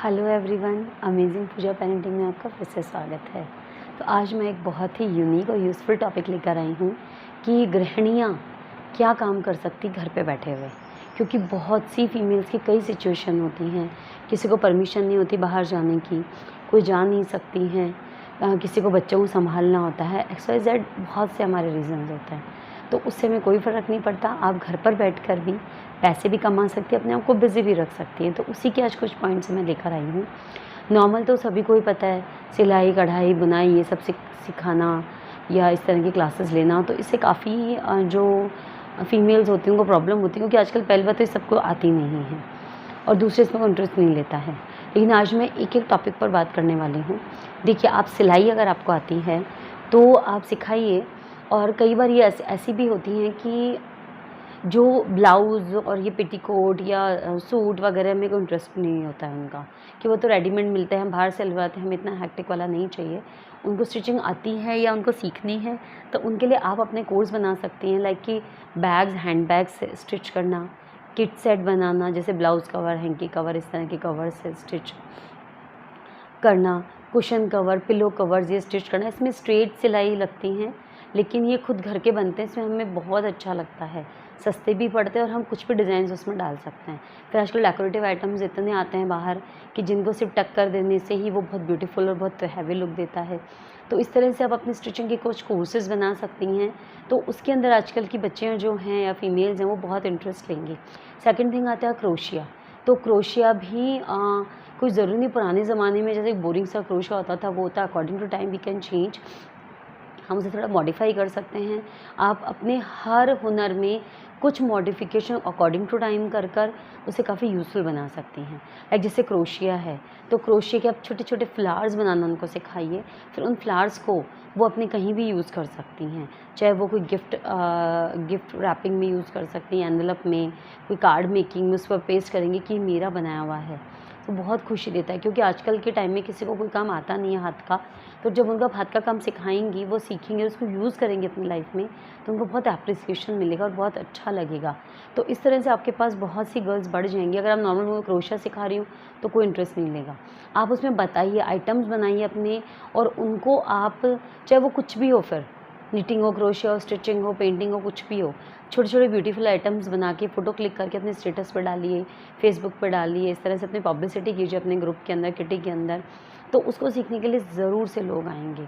Hello everyone, amazing पूजा parenting में आपका फिर से स्वागत है। तो आज मैं एक बहुत ही यूनिक और यूज़फुल टॉपिक लेकर आई हूँ कि गृहिणियाँ क्या काम कर सकती घर पे बैठे हुए। क्योंकि बहुत सी फीमेल्स की कई सिचुएशन होती हैं, किसी को परमिशन नहीं होती बाहर जाने की, कोई जा नहीं सकती हैं, किसी को बच्चों को संभालना होता है, XYZ बहुत से हमारे रीज़न्स होते हैं। तो उससे हमें कोई फ़र्क नहीं पड़ता, आप घर पर बैठकर भी पैसे भी कमा सकती हैं, अपने आप को बिज़ी भी रख सकती हैं। तो उसी के आज कुछ पॉइंट्स मैं लेकर आई हूँ। नॉर्मल तो सभी को ही पता है, सिलाई, कढ़ाई, बुनाई ये सब सिखाना या इस तरह की क्लासेस लेना, तो इससे काफ़ी जो फीमेल्स होती हैं उनको प्रॉब्लम होती है, क्योंकि आजकल पहली बात तो ये सबको आती नहीं है और दूसरे इसमें इंटरेस्ट नहीं लेता है। लेकिन आज मैं एक-एक टॉपिक पर बात करने वाली हूँ। देखिए, आप सिलाई अगर आपको आती है तो आप सिखाइए। और कई बार ये ऐसी भी होती हैं कि जो ब्लाउज़ और ये पेटीकोट या सूट वगैरह में कोई इंटरेस्ट नहीं होता है उनका, कि वो तो रेडीमेड मिलते हैं, हम बाहर से सिलवाते हैं, हमें इतना हेक्टिक वाला नहीं चाहिए। उनको स्टिचिंग आती है या उनको सीखनी है, तो उनके लिए आप अपने कोर्स बना सकती हैं, लाइक कि बैग्स, हैंड बैग्स से स्टिच करना, किट सेट बनाना, जैसे ब्लाउज़ कवर, हैंकी कवर, इस तरह के कवर से स्टिच करना, कुशन कवर, पिलो कवर्स ये स्टिच करना। इसमें स्ट्रेट सिलाई लगती हैं, लेकिन ये खुद घर के बनते हैं, इसमें हमें बहुत अच्छा लगता है, सस्ते भी पड़ते हैं और हम कुछ भी डिज़ाइंस उसमें डाल सकते हैं। फिर आजकल डेकोरेटिव आइटम्स इतने आते हैं बाहर कि जिनको सिर्फ टक कर देने से ही वो बहुत ब्यूटीफुल और बहुत हैवी लुक देता है। तो इस तरह से आप अपनी स्टिचिंग के कुछ कोर्सेज़ बना सकती हैं, तो उसके अंदर आजकल की बच्चियाँ जो हैं या फीमेल्स हैं वो बहुत इंटरेस्ट लेंगी। सेकंड थिंग आता है क्रोशिया। तो क्रोशिया भी कोई ज़रूरी नहीं, पुराने ज़माने में जैसे बोरिंग सा क्रोशिया होता था वो होता है, according to time we can change, हम उसे थोड़ा मॉडिफाई कर सकते हैं। आप अपने हर हुनर में कुछ मॉडिफिकेशन अकॉर्डिंग टू टाइम कर कर उसे काफ़ी यूज़फुल बना सकती हैं। लाइक जैसे क्रोशिया है, तो क्रोशिया के आप छोटे छोटे फ्लावर्स बनाना उनको सिखाइए, फिर उन फ्लावर्स को वो अपने कहीं भी यूज़ कर सकती हैं, चाहे वो कोई गिफ्ट रैपिंग में यूज़ कर सकती हैं, एनवेलप में, कोई कार्ड मेकिंग में उस पर पेस्ट करेंगे कि मेरा बनाया हुआ है, तो बहुत खुशी देता है। क्योंकि आजकल के टाइम में किसी को कोई काम आता नहीं है हाथ का, तो जब उनको आप हाथ का काम सिखाएंगी, वो सीखेंगे, उसको यूज़ करेंगे अपनी लाइफ में, तो उनको बहुत एप्रिसिएशन मिलेगा और बहुत अच्छा लगेगा। तो इस तरह से आपके पास बहुत सी गर्ल्स बढ़ जाएंगी। अगर आप नॉर्मल उनको क्रोशिया सिखा रही हो तो कोई इंटरेस्ट नहीं लेगा, आप उसमें बताइए, आइटम्स बनाइए अपने, और उनको आप, चाहे वो कुछ भी हो, फिर निटिंग हो, क्रोशिया हो, स्टिचिंग हो, पेंटिंग हो, कुछ भी हो, छोटे छोटे ब्यूटीफुल आइटम्स बना के फ़ोटो क्लिक करके अपने स्टेटस पर डालिए, फेसबुक पर डालिए, इस तरह से अपनी पब्लिसिटी कीजिए अपने ग्रुप के अंदर, किटी के अंदर, तो उसको सीखने के लिए ज़रूर से लोग आएंगे।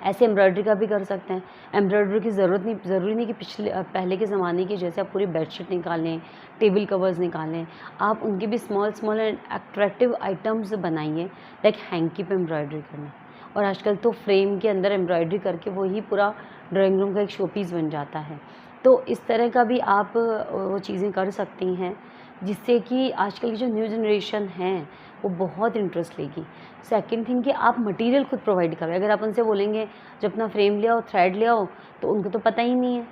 ऐसे एम्ब्रॉयडरी का भी कर सकते हैं। एम्ब्रॉयडरी की ज़रूरी नहीं कि पहले के ज़माने की जैसे आप पूरी बेडशीट निकालें, टेबल कवर्स निकालें, आप उनके भी स्मॉल एंड अट्रैक्टिव आइटम्स बनाइए, लाइक हैंकी पे एम्ब्रॉयडरी करना। और आजकल तो फ्रेम के अंदर एम्ब्रॉयडरी करके वही पूरा ड्राइंग रूम का एक शो पीस बन जाता है। तो इस तरह का भी आप वो चीज़ें कर सकती हैं, जिससे कि आजकल की जो न्यू जनरेशन है वो बहुत इंटरेस्ट लेगी। सेकंड थिंग कि आप मटेरियल खुद प्रोवाइड करें। अगर आप उनसे बोलेंगे जो अपना फ्रेम ले आओ, थ्रेड ले आओ, तो उनको तो पता ही नहीं है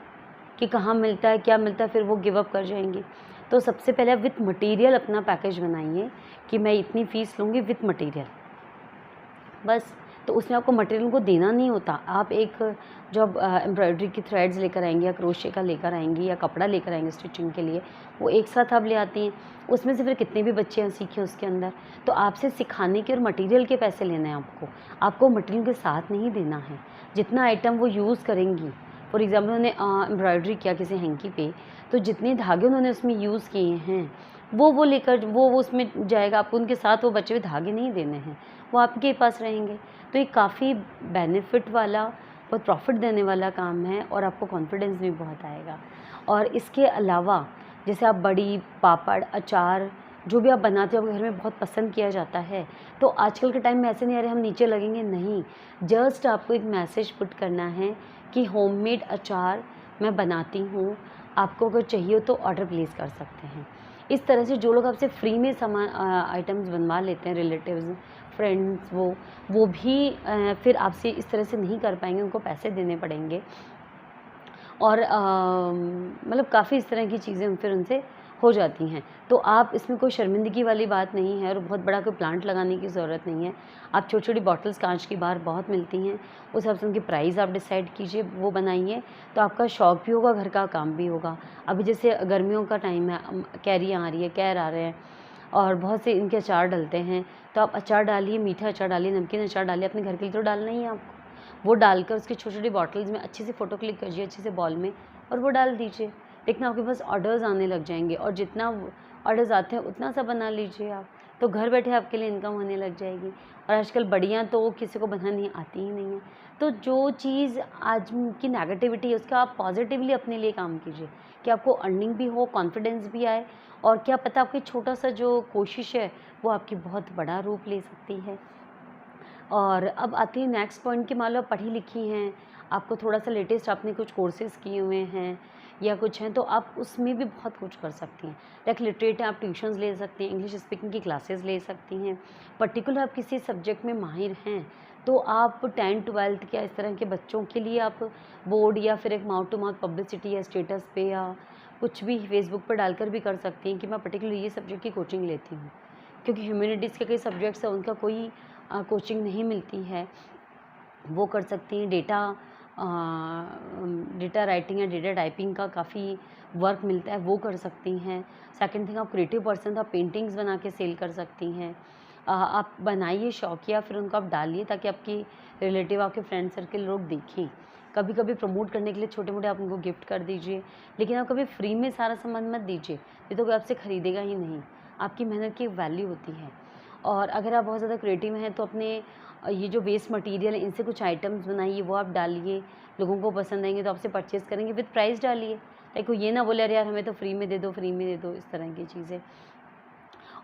कि कहाँ मिलता है, क्या मिलता है, फिर वो गिव अप कर जाएंगी। तो सबसे पहले आप विथ मटेरियल अपना पैकेज बनाइए कि मैं इतनी फ़ीस लूँगी विथ मटेरियल, बस। तो उसमें आपको मटेरियल को देना नहीं होता। आप एक जब एम्ब्रॉयडरी की थ्रेड्स लेकर आएंगी या क्रोशे का लेकर आएंगी या कपड़ा लेकर आएंगे स्टिचिंग के लिए, वो एक साथ आप ले आती हैं, उसमें से फिर कितने भी बच्चे हैं सीखे उसके अंदर, तो आपसे सिखाने के और मटेरियल के पैसे लेने हैं आपको मटेरियल के साथ नहीं देना है। जितना आइटम वो यूज़ करेंगी, फॉर एग्ज़ाम्पल उन्होंने एम्ब्रॉयडरी किया किसी हैंकी पे, तो जितने धागे उन्होंने उसमें यूज़ किए हैं वो लेकर वो उसमें जाएगा। आपको उनके साथ वो बचे हुए धागे नहीं देने हैं, वो आपके पास रहेंगे। तो ये काफ़ी बेनिफिट वाला, बहुत प्रॉफिट देने वाला काम है और आपको कॉन्फिडेंस भी बहुत आएगा। और इसके अलावा जैसे आप बड़ी, पापड़, अचार जो भी आप बनाते हो आपके घर में बहुत पसंद किया जाता है, तो आजकल के टाइम में ऐसे नहीं आ रहे हम नीचे लगेंगे, नहीं, जस्ट आपको एक मैसेज पुट करना है कि होममेड अचार मैं बनाती हूँ, आपको अगर चाहिए हो तो ऑर्डर प्लेस कर सकते हैं। इस तरह से जो लोग आपसे फ्री में सामान आइटम्स बनवा लेते हैं, रिलेटिव्स, फ्रेंड्स, वो भी फिर आपसे इस तरह से नहीं कर पाएंगे, उनको पैसे देने पड़ेंगे। और मतलब काफ़ी इस तरह की चीज़ें फिर उनसे हो जाती हैं। तो आप इसमें कोई शर्मिंदगी वाली बात नहीं है और बहुत बड़ा कोई प्लांट लगाने की ज़रूरत नहीं है। आप छोटी-छोटी बॉटल्स काँच की बाहर बहुत मिलती हैं, उस हिसाब से उनकी प्राइस आप डिसाइड कीजिए, वो बनाइए, तो आपका शौक भी होगा, घर का काम भी होगा। अभी जैसे गर्मियों का टाइम है, कैरी आ रही है, कैर आ रहे हैं, और बहुत से इनके अचार डलते हैं, तो आप अचार डालिए, मीठा अचार डालिए, नमकीन अचार डालिए, अपने घर के लिए तो डालना ही है आपको। वो डालकर उसकी छोटी-छोटी बॉटल्स में अच्छे से फ़ोटो क्लिक कीजिए, अच्छे से बॉल में, और वो डाल दीजिए। देखना आपके पास ऑर्डर्स आने लग जाएँगे, और जितना ऑर्डर्स आते हैं उतना सा बना लीजिए आप, तो घर बैठे आपके लिए इनकम होने लग जाएगी। और आजकल बड़ियाँ तो किसी को बनानी आती ही नहीं है। तो जो चीज़ आज की नेगेटिविटी है उसका आप पॉजिटिवली अपने लिए काम कीजिए कि आपको अर्निंग भी हो, कॉन्फिडेंस भी आए, और क्या पता आपकी छोटा सा जो कोशिश है वो आपकी बहुत बड़ा रूप ले सकती है। और अब आती है नेक्स्ट पॉइंट कि मान लो आप पढ़ी लिखी हैं, आपको थोड़ा-सा लेटेस्ट आपने कुछ कोर्सेज़ किए हुए हैं या कुछ हैं, तो आप उसमें भी बहुत कुछ कर सकती हैं। लाइक लिटरेट हैं, आप ट्यूशन्स ले सकती हैं, इंग्लिश स्पीकिंग की क्लासेस ले सकती हैं। पर्टिकुलर आप किसी सब्जेक्ट में माहिर हैं, तो आप 10th-12th या इस तरह के बच्चों के लिए आप बोर्ड या फिर एक माउथ टू माउथ पब्लिसिटी या स्टेटस पे या कुछ भी फेसबुक पर डालकर भी कर सकती हैं कि मैं पर्टिकुलर ये सब्जेक्ट की कोचिंग लेती हूँ। क्योंकि ह्यूमैनिटीज़ के कई सब्जेक्ट्स हैं, उनका कोई कोचिंग नहीं मिलती है, वो कर सकती हैं। डेटा राइटिंग या डेटा टाइपिंग का काफ़ी वर्क मिलता है, वो कर सकती हैं। सेकंड थिंग, आप क्रिएटिव पर्सन तो आप पेंटिंग्स बना के सेल कर सकती हैं। आप बनाइए शौकिया, फिर उनको आप डालिए ताकि आपकी रिलेटिव, आपके फ्रेंड सर्कल लोग देखें। कभी कभी प्रमोट करने के लिए छोटे मोटे आप उनको गिफ्ट कर दीजिए, लेकिन आप कभी फ्री में सारा सामान मत दीजिए, ये तो कोई आपसे ख़रीदेगा ही नहीं। आपकी मेहनत की वैल्यू होती है। और अगर आप बहुत ज़्यादा क्रिएटिव हैं तो अपने ये जो वेस्ट मटेरियल है इनसे कुछ आइटम्स बनाइए, वो आप डालिए, लोगों को पसंद आएंगे तो आपसे परचेज़ करेंगे, विद प्राइस डालिए। लाइक वो ये ना बोले अरे यार हमें तो फ्री में दे दो, फ्री में दे दो, इस तरह की चीज़ें।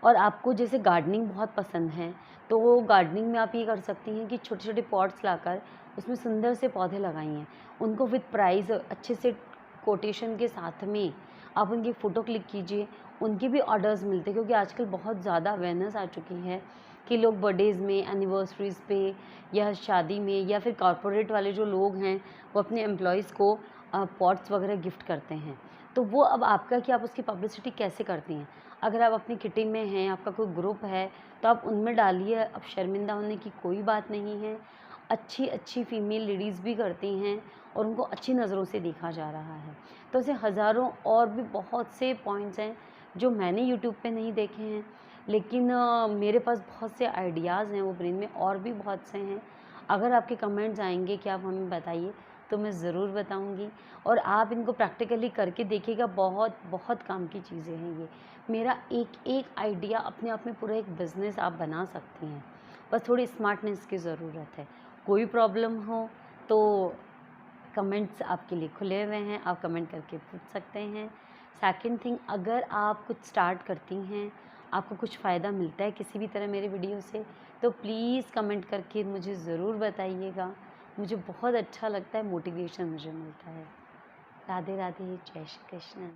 और आपको जैसे गार्डनिंग बहुत पसंद है, तो वो गार्डनिंग में आप ये कर सकती हैं कि छोटे-छोटे पॉट्स लाकर उसमें सुंदर से पौधे लगाइए। उनको विद प्राइस अच्छे से कोटेशन के साथ में आप उनकी फ़ोटो क्लिक कीजिए, उनके भी ऑर्डर्स मिलते हैं, क्योंकि आजकल बहुत ज़्यादा अवेयरनेस आ चुकी है कि लोग बर्थडेज़ में, एनिवर्सरीज़ पे या शादी में या फिर कॉर्पोरेट वाले जो लोग हैं, वो अपने एम्प्लॉइज़ को पॉट्स वगैरह गिफ्ट करते हैं। तो वो अब आपका कि आप उसकी पब्लिसिटी कैसे करती हैं। अगर आप अपनी किटी में हैं, आपका कोई ग्रुप है, तो आप उनमें डालिए, अब शर्मिंदा होने की कोई बात नहीं है। अच्छी फीमेल लेडीज़ भी करती हैं और उनको अच्छी नज़रों से देखा जा रहा है। तो ऐसे हज़ारों और भी बहुत से पॉइंट्स हैं जो मैंने यूट्यूब पे नहीं देखे हैं, लेकिन मेरे पास बहुत से आइडियाज़ हैं वो ब्रेन में, और भी बहुत से हैं। अगर आपके कमेंट्स आएँगे कि आप हमें बताइए, तो मैं ज़रूर बताऊँगी, और आप इनको प्रैक्टिकली करके देखिएगा, बहुत बहुत काम की चीज़ें हैं ये। मेरा एक आइडिया अपने आप में पूरा एक बिज़नेस आप बना सकती हैं, बस थोड़ी स्मार्टनेस की ज़रूरत है। कोई प्रॉब्लम हो तो कमेंट्स आपके लिए खुले हुए हैं, आप कमेंट करके पूछ सकते हैं। सेकंड थिंग, अगर आप कुछ स्टार्ट करती हैं, आपको कुछ फ़ायदा मिलता है किसी भी तरह मेरे वीडियो से, तो प्लीज़ कमेंट करके मुझे ज़रूर बताइएगा। मुझे बहुत अच्छा लगता है, मोटिवेशन मुझे मिलता है। राधे राधे, जय श्री कृष्ण।